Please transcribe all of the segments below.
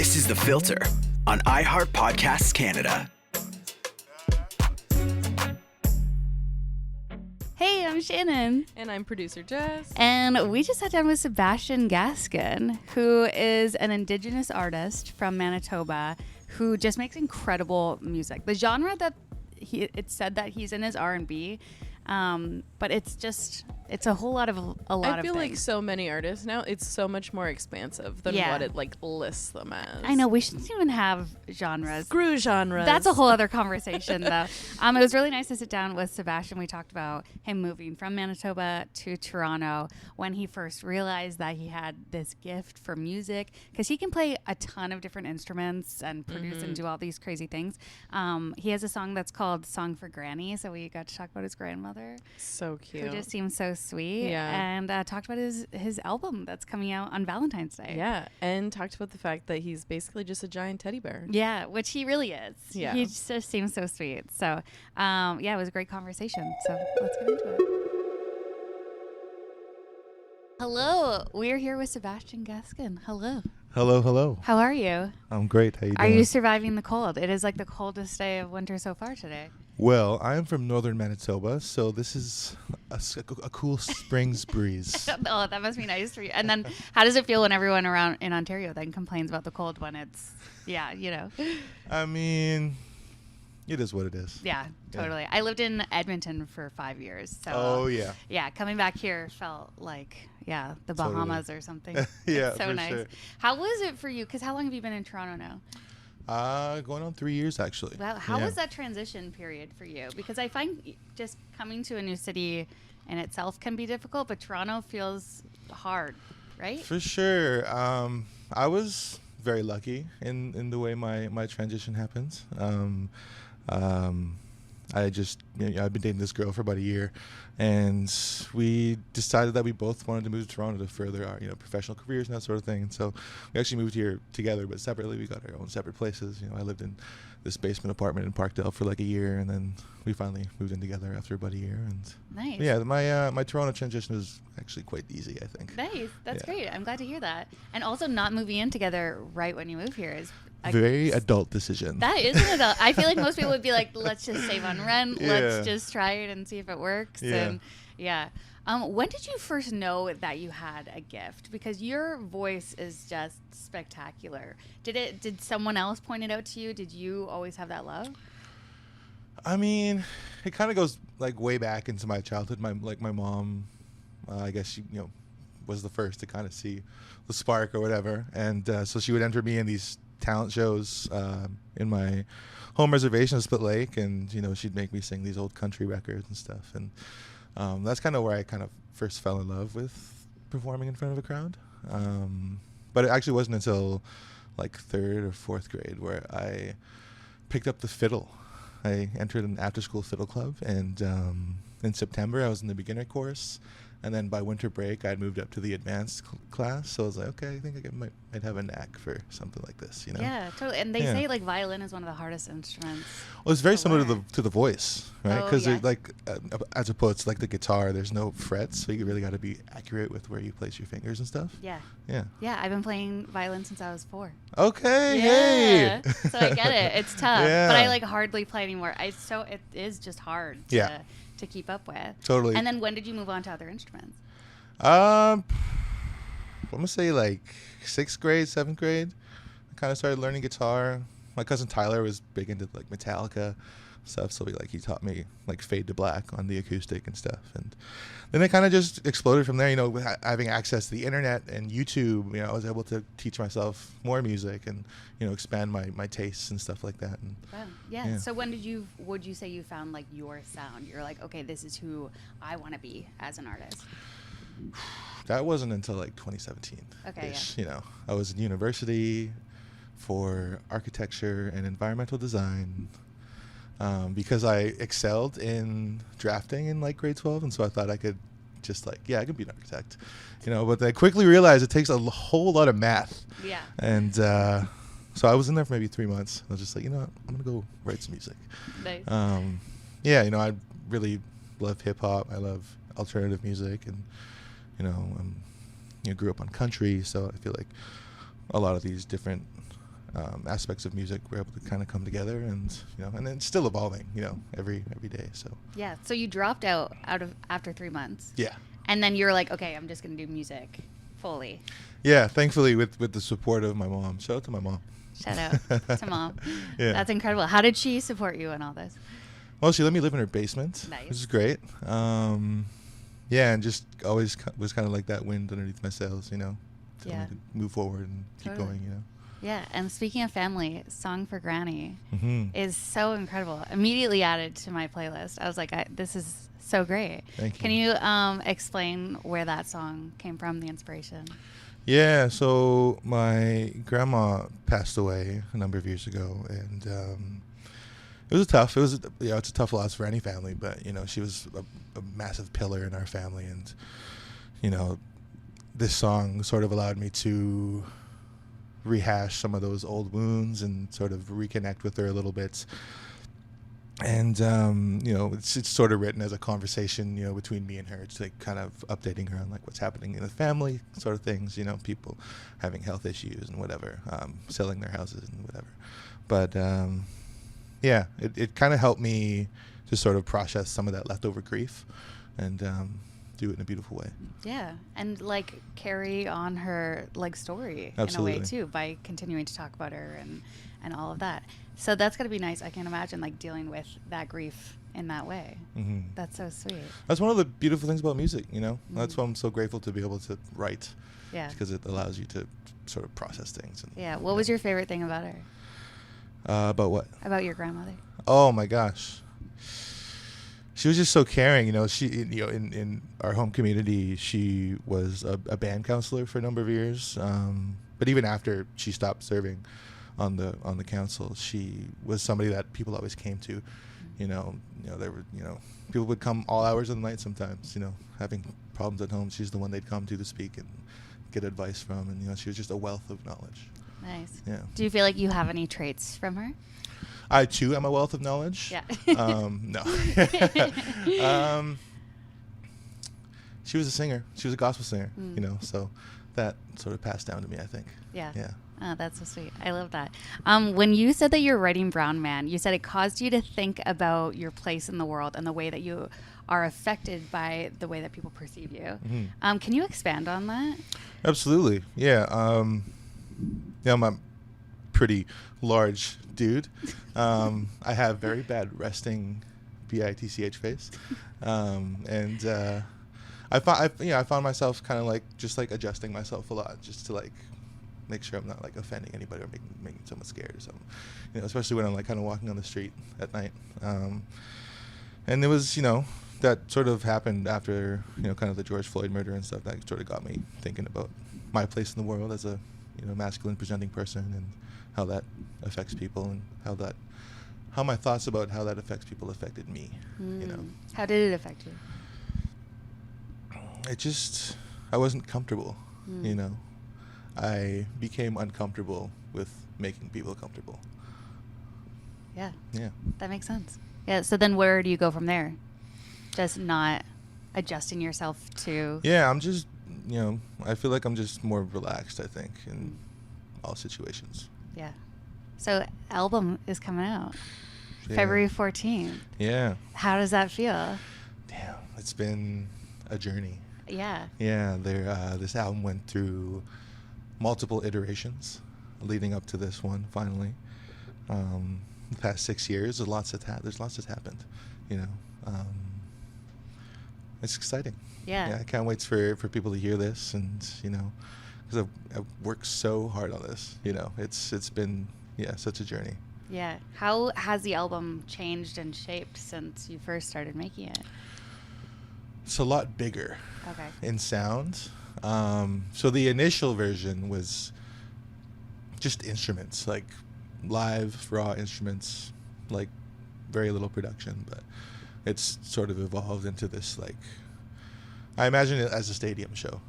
This is The Filter on iHeart Podcasts Canada. Hey, I'm Shannon. And I'm producer Jess. And we just sat down with Sebastian Gaskin, who is an Indigenous artist from Manitoba who just makes incredible music. The genre that it's said that he's in is R&B, but it's a whole lot of I feel like so many artists now, it's so much more expansive than what it like lists them as. I know, we shouldn't even have genres. Screw genres. That's a whole other conversation, though. It was really nice to sit down with Sebastian. We talked about him moving from Manitoba to Toronto when he first realized that he had this gift for music, because he can play a ton of different instruments and produce and do all these crazy things. He has a song that's called Song for Granny, so we got to talk about his grandmother. So cute. Who just seems so sweet. Yeah. And talked about his album that's coming out on Valentine's Day. Yeah, and talked about the fact that he's basically just a giant teddy bear. Yeah, which he really is. Yeah. He just seems so sweet. So, it was a great conversation. So let's get into it. Hello, we're here with Sebastian Gaskin. Hello. Hello. How are you? I'm great. How you Are doing? you surviving the cold? It is like the coldest day of winter so far today. Well, I am from Northern Manitoba, so this is a cool spring's breeze. Oh, that must be nice for you. And then how does it feel when everyone around in Ontario then complains about the cold when it's, I mean, it is what it is. Yeah, totally. I lived in Edmonton for 5 years. So, Oh, yeah. Yeah, coming back here felt like, the Bahamas or something. Yeah, it's so for nice. sure. How was it for you? Because how long have you been in Toronto now? Going on 3 years, actually. Well, how was that transition period for you? Because I find just coming to a new city in itself can be difficult, but Toronto feels hard, right? For sure. I was very lucky in the way my transition happens. I've been dating this girl for about a year, and we decided that we both wanted to move to Toronto to further our professional careers and that sort of thing. And so we actually moved here together, but separately. We got our own separate places. I lived in this basement apartment in Parkdale for like a year, and then we finally moved in together after about a year. And nice. Yeah, my Toronto transition was actually quite easy, I think. Nice. That's great. I'm glad to hear that. And also not moving in together right when you move here is very adult decision. That is an adult. I feel like most people would be like, let's just save on rent. Yeah. Let's just try it and see if it works. Yeah. And when did you first know that you had a gift? Because your voice is just spectacular. Did someone else point it out to you? Did you always have that love? I mean, it kind of goes like way back into my childhood. My mom, I guess she was the first to kind of see the spark or whatever, and so she would enter me in these talent shows in my home reservation of Split Lake, and she'd make me sing these old country records and stuff, and that's kind of where I kind of first fell in love with performing in front of a crowd. But it actually wasn't until like 3rd or 4th grade where I picked up the fiddle. I entered an after-school fiddle club, and in September I was in the beginner course, and then by winter break I'd moved up to the advanced class. So I was like, okay, I think I might have a knack for something like this, Yeah, totally. And they say like violin is one of the hardest instruments. Well, it's very similar to the voice, right? Because Oh, as opposed to like the guitar, there's no frets, so you really got to be accurate with where you place your fingers and stuff. Yeah. Yeah. Yeah, I've been playing violin since I was 4. Okay. Yeah. Hey. So I get it. It's tough, Yeah. but I like hardly play anymore. So it is just hard to keep up with. Totally. And then when did you move on to other instruments? I'm gonna say like 6th grade, 7th grade. I kind of started learning guitar. My cousin Tyler was big into like Metallica stuff, so he taught me like Fade to Black on the acoustic and stuff. And then it kind of just exploded from there. With having access to the internet and YouTube, I was able to teach myself more music and expand my tastes and stuff like that. And Wow. Yeah. So when would you say you found like your sound? You're like, okay, this is who I want to be as an artist. That wasn't until like 2017. Okay, I was in university for architecture and environmental design because I excelled in drafting in like grade 12, and so I thought I could just I could be an architect, But I quickly realized it takes a whole lot of math. Yeah. And so I was in there for maybe 3 months. I was just like, I'm gonna go write some music. Nice. I really love hip hop. I love alternative music, and grew up on country, so I feel like a lot of these different aspects of music were able to kind of come together, and and it's still evolving, every day. So Yeah. So you dropped out of after 3 months. yeah. And then you're like, okay, I'm just gonna do music fully. Yeah, thankfully with the support of my mom. Shout out to my mom. Shout out to mom. Yeah. That's incredible. How did she support you in all this? Well, she let me live in her basement, Nice. which is great. Yeah, and just always was kind of like that wind underneath my sails, telling Yeah. me to move forward and keep Totally. going, Yeah. And speaking of family, Song for Granny Mm-hmm. is so incredible. Immediately added to my playlist. I was like, this is so great. Thank you. Can you explain where that song came from, the inspiration? Yeah, so my grandma passed away a number of years ago, and it was tough. It's a tough loss for any family, but she was a massive pillar in our family, and this song sort of allowed me to rehash some of those old wounds and sort of reconnect with her a little bit. And it's sort of written as a conversation, between me and her. It's like kind of updating her on like what's happening in the family, sort of things. People having health issues and whatever, selling their houses and whatever. But yeah, it kind of helped me to sort of process some of that leftover grief, and do it in a beautiful way. Yeah, and like carry on her like story Absolutely. in a way too, by continuing to talk about her and all of that. So that's got to be nice. I can imagine like dealing with that grief in that way. Mm-hmm. That's so sweet. That's one of the beautiful things about music, That's Mhm. why I'm so grateful to be able to write, Yeah. because it allows you to sort of process things. And, Yeah. What was your favorite thing about her? About what? About your grandmother? Oh my gosh. She was just so caring, She, in our home community, she was a band counselor for a number of years. But even after she stopped serving on the council, she was somebody that people always came to. There were, people would come all hours of the night sometimes. Having problems at home, she's the one they'd come to speak and get advice from, and she was just a wealth of knowledge. Nice. Yeah. Do you feel like you have any traits from her? I too am a wealth of knowledge. Yeah. No. She was a singer. She was a gospel singer. So that sort of passed down to me, I think. Yeah. Yeah. Oh, that's so sweet. I love that. When you said that you're writing Brown Man, you said it caused you to think about your place in the world and the way that you are affected by the way that people perceive you. Mm-hmm. Can you expand on that? Absolutely. Yeah. I'm a pretty large dude. I have very bad resting bitch face. And I found myself kind of like just like adjusting myself a lot just to like make sure I'm not like offending anybody or making someone scared or something. Especially when I'm like kind of walking on the street at night. And it was, that sort of happened after, kind of the George Floyd murder and stuff. That sort of got me thinking about my place in the world as a, masculine presenting person, and how that affects people, and how my thoughts about how that affects people affected me. How did it affect you? I wasn't comfortable. I became uncomfortable with making people comfortable. Yeah. Yeah. That makes sense. Yeah. So then where do you go from there? Just not adjusting yourself to. Yeah. I'm just, I feel like I'm just more relaxed, I think, in all situations. Yeah. So album is coming out Yeah. February 14th. Yeah. How does that feel? Damn. It's been a journey. Yeah. Yeah. This album went through multiple iterations leading up to this one finally. The past 6 years, there's lots that's happened. It's exciting. Yeah. I can't wait for people to hear this, and because I've worked so hard on this. It's been such a journey. Yeah. How has the album changed and shaped since you first started making it? It's a lot bigger. Okay. In sound. So the initial version was just instruments, like live raw instruments, like very little production, but it's sort of evolved into this, like, I imagine it as a stadium show,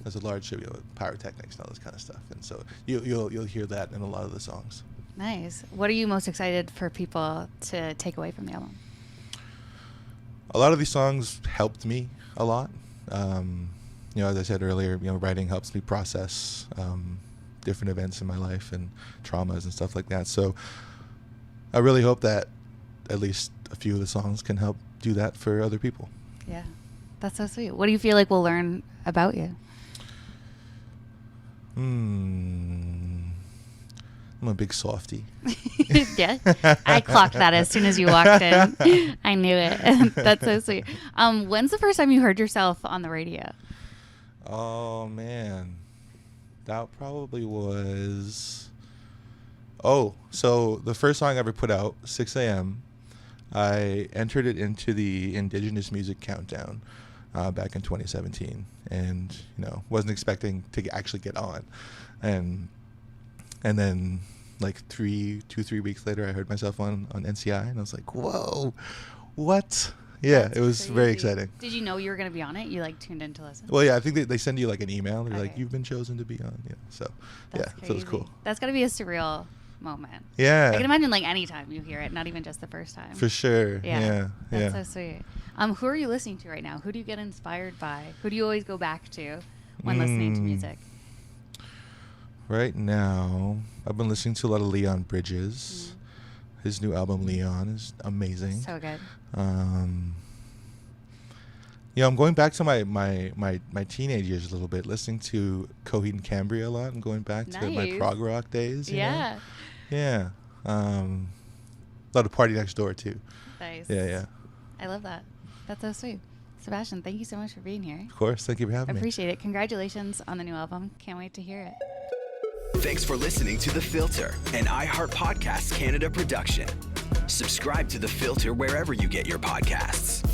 as a large show, pyrotechnics and all this kind of stuff, and so you'll hear that in a lot of the songs. Nice. What are you most excited for people to take away from the album? A lot of these songs helped me a lot. As I said earlier, writing helps me process different events in my life and traumas and stuff like that. So I really hope that at least a few of the songs can help do that for other people. Yeah, that's so sweet. What do you feel like we'll learn about you? I'm a big softie. Yeah, I clocked that as soon as you walked in. I knew it. That's so sweet. When's the first time you heard yourself on the radio? Oh, man. That probably was... so the first song I ever put out, 6 a.m., I entered it into the Indigenous Music Countdown back in 2017. And, wasn't expecting to actually get on. And then... like 3 weeks later, I heard myself on NCI, and I was like, "Whoa, what?" Yeah, That's it was crazy. very exciting. Did you know you were going to be on it? You like tuned in to listen? Well, yeah, I think they send you like an email. They're like, Okay. "You've been chosen to be on." Yeah, so That's so it was crazy. cool. That's got to be a surreal moment. Yeah, I can imagine like any time you hear it, not even just the first time. for sure. Yeah, That's so sweet. Who are you listening to right now? Who do you get inspired by? Who do you always go back to when listening to music? Right now, I've been listening to a lot of Leon Bridges. His new album Leon is amazing. So good. I'm going back to my teenage years a little bit, listening to Coheed and Cambria a lot. I'm going back to my Nice. prog rock days. you know? Yeah. Yeah. A lot of Party Next Door too. Nice. Yeah. I love that. That's so sweet. Sebastian, thank you so much for being here. Of course. Thank you for having me. Appreciate it. Congratulations on the new album. Can't wait to hear it. Thanks for listening to The Filter, an iHeart Podcasts Canada production. Subscribe to The Filter wherever you get your podcasts.